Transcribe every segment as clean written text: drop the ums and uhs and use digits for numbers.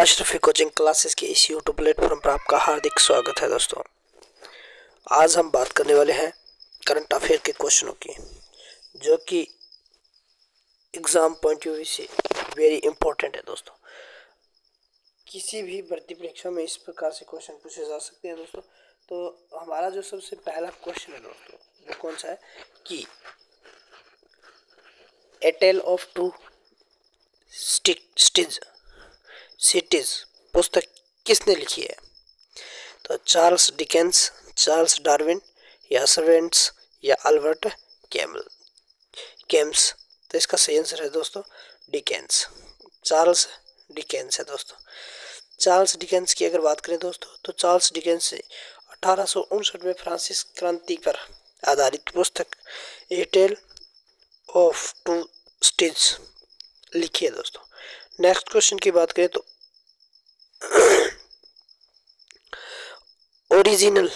Ashrafi coaching classes के इस YouTube platform पर आपका हार्दिक स्वागत है दोस्तों। आज हम बात करने वाले हैं करंट अफेयर के क्वेश्चनों की, जो कि एग्जाम पॉइंट ऑफ व्यू से वेरी इंपॉर्टेंट है दोस्तों। किसी भी भर्ती परीक्षा में इस प्रकार से क्वेश्चन पूछे जा सकते हैं दोस्तों। तो हमारा जो सबसे पहला क्वेश्चन है दोस्तों, वो कौन सा है कि ए टेल ऑफ टू सिटीज पुस्तक किसने लिखी है? तो चार्ल्स डिकेंस, चार्ल्स डार्विन, या सर्वेंट्स, या अल्बर्ट कैम्स। तो इसका सही आंसर है दोस्तों डिकेंस, चार्ल्स डिकेंस है दोस्तों। चार्ल्स डिकेंस की अगर बात करें दोस्तों, तो चार्ल्स डिकेंस ने 1859 में फ्रांसीसी क्रांति पर आधारित पुस्तक ए टेल ऑफ टू सिटीज लिखी है दोस्तों। नेक्स्ट क्वेश्चन की बात करें तो ओरिजिनल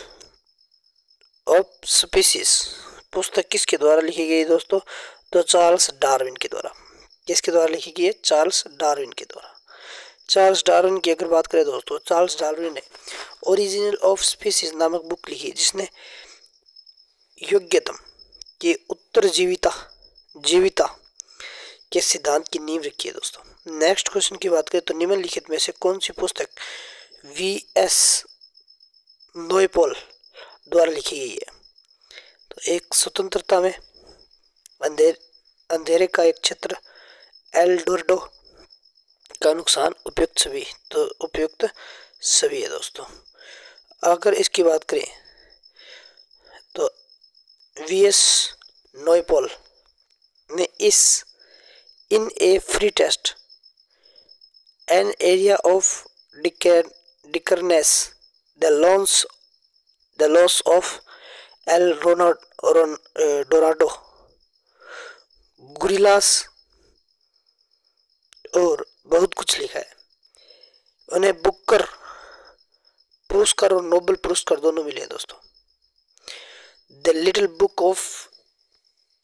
ऑफ स्पीसीज पुस्तक किसके द्वारा लिखी गई दोस्तों? तो चार्ल्स डार्विन के द्वारा। किसके द्वारा लिखी गई है? चार्ल्स डार्विन के द्वारा। चार्ल्स डार्विन की अगर बात करें दोस्तों, चार्ल्स डार्विन ने ओरिजिनल ऑफ स्पीसीज नामक बुक लिखी, जिसने योग्यतम के जीविता के सिद्धांत की नींव रखी है दोस्तों। नेक्स्ट क्वेश्चन की बात करें तो निम्नलिखित में से कौन सी पुस्तक वी.एस. नोएपॉल द्वारा लिखी गई है? तो एक स्वतंत्रता में अंधेरे का एक क्षेत्र, एल डोरडो का नुकसान, उपयुक्त सभी। तो उपयुक्त सभी है दोस्तों। अगर इसकी बात करें तो वी.एस. नोएपॉल ने in a free state an area of darkness the loss of El Dorado, guerrillas और बहुत कुछ लिखा है। उन्हें बुकर पुरस्कार और नोबेल पुरस्कार दोनों मिले हैं दोस्तों। The little book of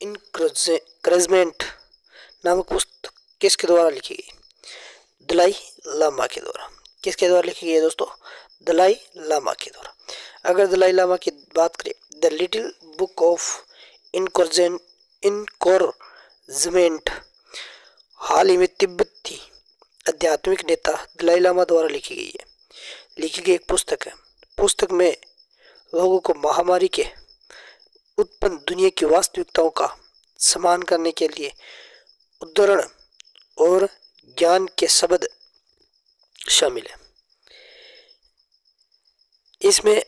encouragement नामक पुस्तक किसके द्वारा लिखी गई? दलाई लामा के द्वारा। किसके द्वारा लिखी गई है दोस्तों? दलाई लामा के द्वारा। अगर दलाई लामा की बात करें, द लिटिल बुक ऑफ इनकोरजमेंट हाल ही में तिब्बती आध्यात्मिक नेता दलाई लामा द्वारा लिखी गई एक पुस्तक है। पुस्तक में लोगों को महामारी के उत्पन्न दुनिया की वास्तविकताओं का सम्मान करने के लिए उद्धरण और ज्ञान के शब्द शामिल है। इसमें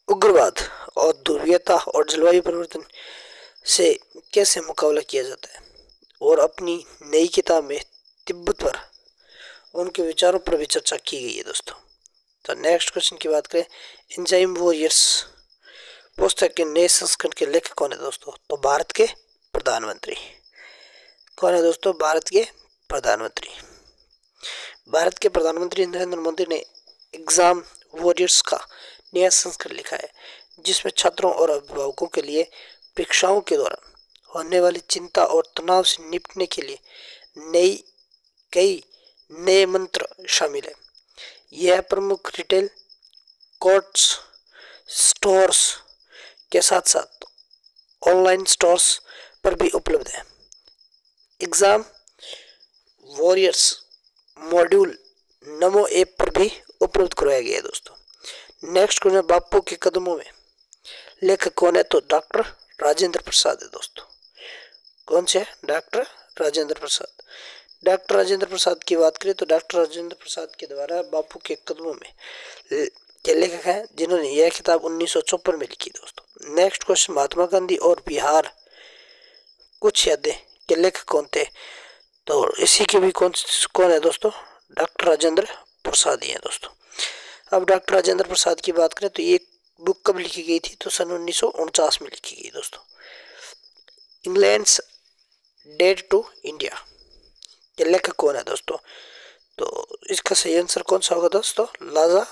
उग्रवाद और ध्रुवीयता और जलवायु परिवर्तन से कैसे मुकाबला किया जाता है, और अपनी नई किताब में तिब्बत पर उनके विचारों पर भी चर्चा की गई है दोस्तों। तो नेक्स्ट क्वेश्चन की बात करें, एंजाइम वॉरियर्स पुस्तक के नए संस्करण के लेखक कौन है दोस्तों? तो भारत के प्रधानमंत्री। कौन है दोस्तों? भारत के प्रधानमंत्री। भारत के प्रधानमंत्री नरेंद्र मोदी ने एग्जाम वॉरियर्स का नया संस्करण लिखा है, जिसमें छात्रों और अभिभावकों के लिए परीक्षाओं के दौरान होने वाली चिंता और तनाव से निपटने के लिए कई नए मंत्र शामिल है। यह प्रमुख रिटेल कोर्ट्स स्टोर्स के साथ साथ ऑनलाइन स्टोर्स पर भी उपलब्ध है। एग्जाम वॉरियर्स मॉड्यूल नमो ऐप पर भी उपलब्ध करवाया गया है दोस्तों। नेक्स्ट क्वेश्चन, बापू के कदमों में लेखक कौन है? तो डॉक्टर राजेंद्र प्रसाद है दोस्तों। कौन से? डॉक्टर राजेंद्र प्रसाद। डॉक्टर राजेंद्र प्रसाद की बात करें तो डॉक्टर राजेंद्र प्रसाद के द्वारा बापू के कदमों में के लेखक हैं, जिन्होंने यह किताब 1954 में लिखी दोस्तों। नेक्स्ट क्वेश्चन, महात्मा गांधी और बिहार कुछ यादें के लेखक कौन थे? तो इसी के भी कौन है दोस्तों? डॉक्टर राजेंद्र प्रसाद ही है दोस्तों। अब डॉक्टर राजेंद्र प्रसाद की बात करें तो ये बुक कब लिखी गई थी? तो सन 1949 में लिखी गई दोस्तों। इंग्लैंड्स डेट टू इंडिया के लेखक कौन है दोस्तों? तो इसका सही आंसर कौन सा होगा दोस्तों? लाला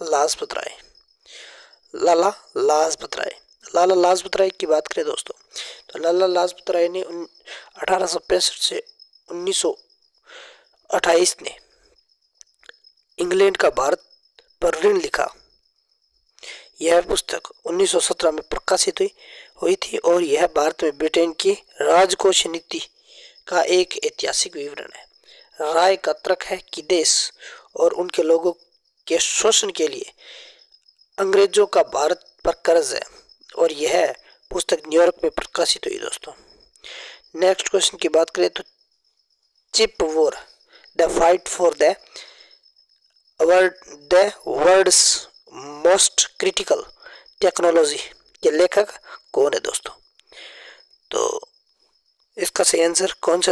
लाजपत राय। लाला लाजपत राय की बात करें दोस्तों, तो लाला लाजपत राय ने 1865 से 1928 ने इंग्लैंड का भारत पर ऋण लिखा। यह पुस्तक 1917 में प्रकाशित हुई थी और यह भारत में ब्रिटेन की राजकोष नीति का एक ऐतिहासिक विवरण है। राय का तर्क है कि देश और उनके लोगों के शोषण के लिए अंग्रेजों का भारत पर कर्ज है और यह पुस्तक न्यूयॉर्क में प्रकाशित हुई दोस्तों। नेक्स्ट क्वेश्चन की बात करें तो chip war the fight for the world's most critical technology के लेखक कौन है दोस्तों? तो इसका सही आंसर कौन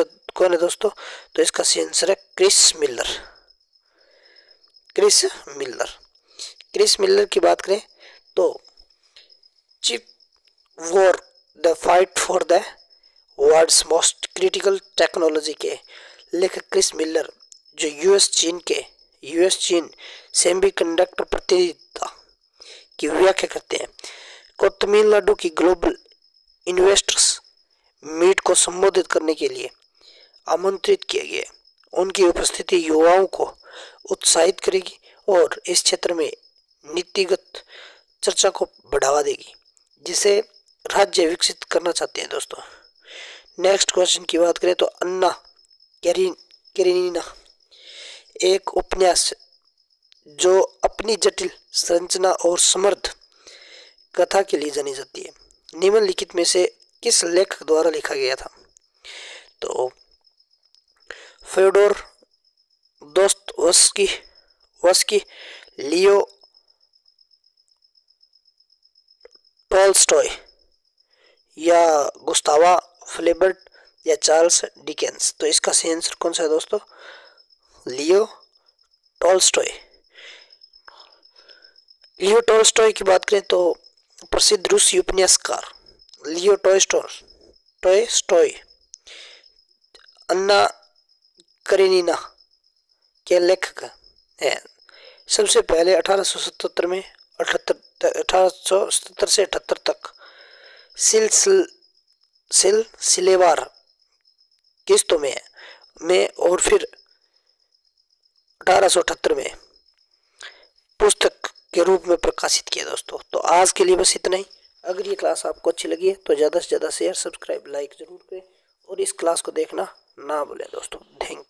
है दोस्तों? तो इसका सही आंसर है क्रिस मिलर। क्रिस मिलर की बात करें तो chip war the fight for the world's most critical technology के लेखक क्रिस मिलर जो यूएस चीन सेमीकंडक्टर प्रतियोगिता की व्याख्या करते हैं को तमिलनाडु की ग्लोबल इन्वेस्टर्स मीट को संबोधित करने के लिए आमंत्रित किया गया। उनकी उपस्थिति युवाओं को उत्साहित करेगी और इस क्षेत्र में नीतिगत चर्चा को बढ़ावा देगी जिसे राज्य विकसित करना चाहते हैं दोस्तों। नेक्स्ट क्वेश्चन की बात करें तो अन्ना कैरेनिना एक उपन्यास जो अपनी जटिल संरचना और समृद्ध कथा के लिए जानी जाती है, निम्नलिखित में से किस लेखक द्वारा लिखा गया था? तो फ्योडोर दोस्तोयेव्स्की, लियो टॉल्स्टॉय या गुस्तावा फ्लेबर्ट या चार्ल्स डिकेंस? तो इसका सही आंसर कौन सा है दोस्तों? लियो टॉल्स्टॉय की बात करें तो प्रसिद्ध रूसी उपन्यासकार लियो टॉल्स्टॉय अन्ना करेनिना के लेखक हैं। सबसे पहले 1877 से 78 तक सिलसिलेवार किस्तों में और फिर 1878 में पुस्तक के रूप में प्रकाशित किया दोस्तों। तो आज के लिए बस इतना ही। अगर ये क्लास आपको अच्छी लगी है तो ज़्यादा से ज़्यादा शेयर, सब्सक्राइब, लाइक ज़रूर करें और इस क्लास को देखना ना भूलें दोस्तों। Thank you.